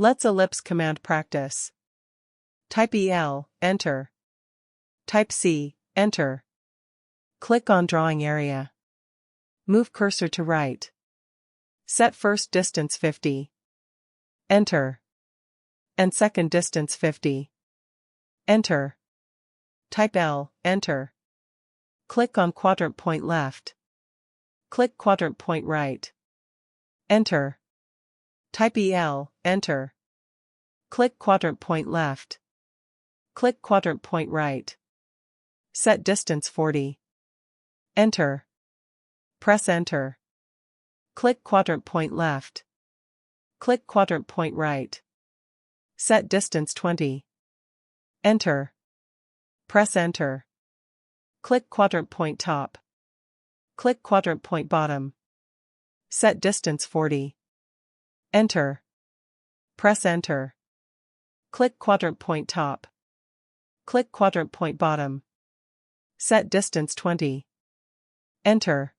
Let's ellipse command practice. Type EL, enter. Type C, enter. Click on drawing area. Move cursor to right. Set first distance 50. Enter. And second distance 50. Enter. Type L, enter. Click on quadrant point left. Click quadrant point right. Enter. Type EL, enter. Click quadrant point left. Click quadrant point right. Set distance 40. Enter. Press enter. Click quadrant point left. Click quadrant point right. Set distance 20. Enter. Press enter. Click quadrant point top. Click quadrant point bottom. Set distance 40. Enter. Press enter. Click quadrant point top. Click quadrant point bottom. Set distance 20. Enter.